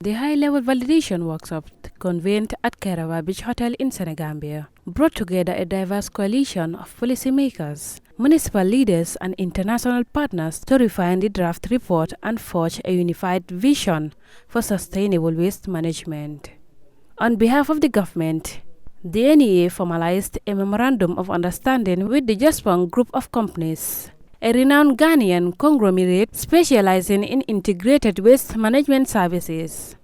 the high-level validation workshop convened at Kairawa Beach Hotel in Senegambia brought together a diverse coalition of policymakers, municipal leaders and international partners to refine the draft report and forge a unified vision for sustainable waste management. On behalf of the government, the NEA formalized a memorandum of understanding with the Jospong Group of Companies, a renowned Ghanaian conglomerate specializing in integrated waste management services.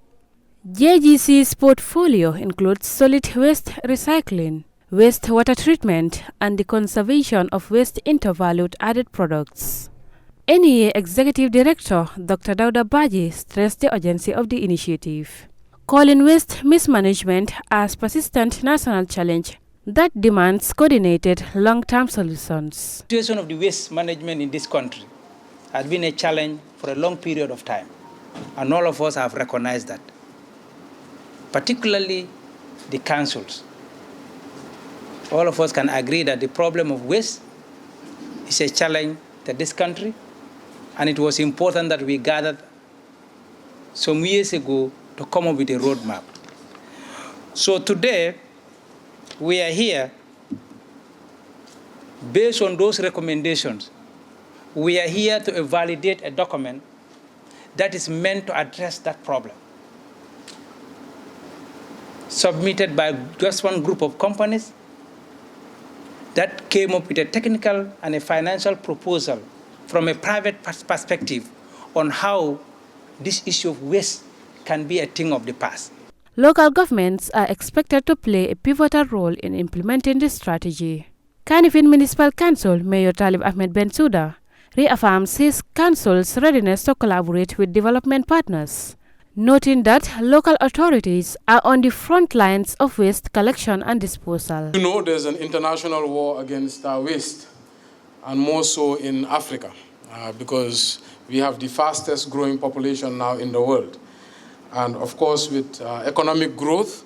JGC's portfolio includes solid waste recycling, wastewater treatment, and the conservation of waste into value-added products. NEA Executive Director Dr. Dauda Baji stressed the urgency of the initiative, calling waste mismanagement as persistent national challenge that demands coordinated long-term solutions. The situation of the waste management in this country has been a challenge for a long period of time, and all of us have recognized that, particularly the councils. All of us can agree that the problem of waste is a challenge to this country, and it was important that we gathered some years ago to come up with a roadmap. So today, we are here based on those recommendations. We are here to validate a document that is meant to address that problem, submitted by just one group of companies that came up with a technical and a financial proposal from a private perspective on how this issue of waste can be a thing of the past. Local governments are expected to play a pivotal role in implementing this strategy. Kanifing Municipal Council Mayor Talib Ahmed Bensouda reaffirms his council's readiness to collaborate with development partners, noting that local authorities are on the front lines of waste collection and disposal. You know, there's an international war against waste, and more so in Africa, because we have the fastest growing population now in the world. And of course, with economic growth,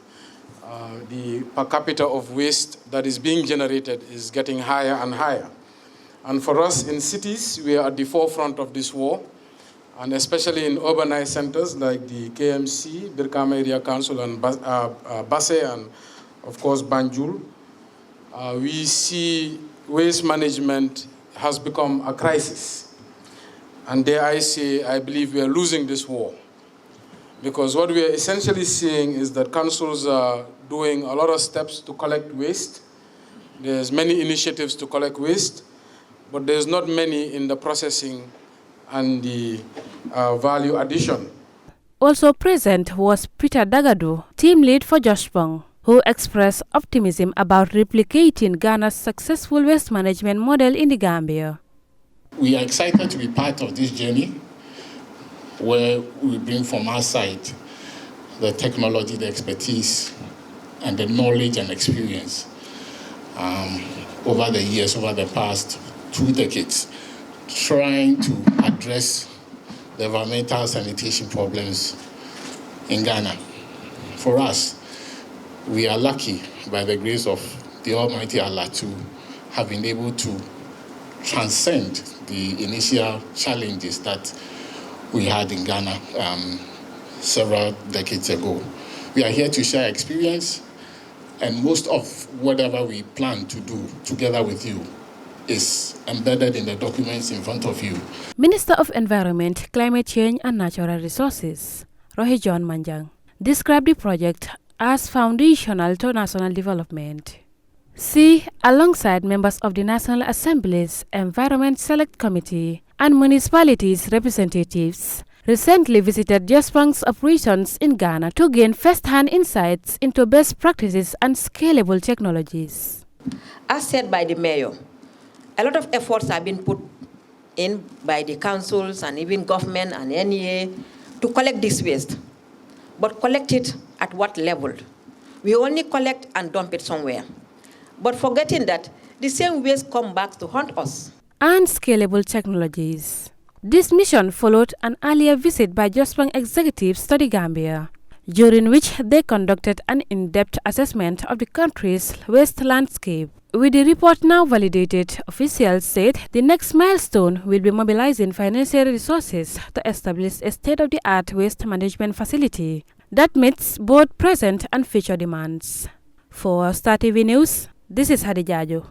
the per capita of waste that is being generated is getting higher and higher. And for us in cities, we are at the forefront of this war, and especially in urbanized centers like the KMC, Birkama Area Council, and Basse, and of course Banjul, we see waste management has become a crisis. And dare I say, I believe we are losing this war. Because what we are essentially seeing is that councils are doing a lot of steps to collect waste. There's many initiatives to collect waste, but there's not many in the processing and the value addition. Also present was Peter Dagadu, team lead for Jospong, who expressed optimism about replicating Ghana's successful waste management model in the Gambia. We are excited to be part of this journey, where we bring from our side the technology, the expertise, and the knowledge and experience over the years, over the past 2 decades, trying to address the environmental sanitation problems in Ghana. For us, we are lucky, by the grace of the Almighty Allah, to have been able to transcend the initial challenges that we had in Ghana several decades ago. We are here to share experience, and most of whatever we plan to do together with you is embedded in the documents in front of you. Minister of Environment, Climate Change and Natural Resources, Rohi John Manjang, described the project as foundational to national development. She, alongside members of the National Assembly's Environment Select Committee and municipalities' representatives, recently visited Jospong's operations in Ghana to gain first-hand insights into best practices and scalable technologies. As said by the mayor, a lot of efforts have been put in by the councils and even government and NEA to collect this waste. But collect it at what level? We only collect and dump it somewhere. But forgetting that the same waste come back to haunt us. And scalable technologies. This mission followed an earlier visit by Jospong executives to the Gambia, during which they conducted an in-depth assessment of the country's waste landscape, With the report now validated, officials said the next milestone will be mobilizing financial resources to establish a state-of-the-art waste management facility that meets both present and future demands. For Star TV News, this is Hadi Jajo.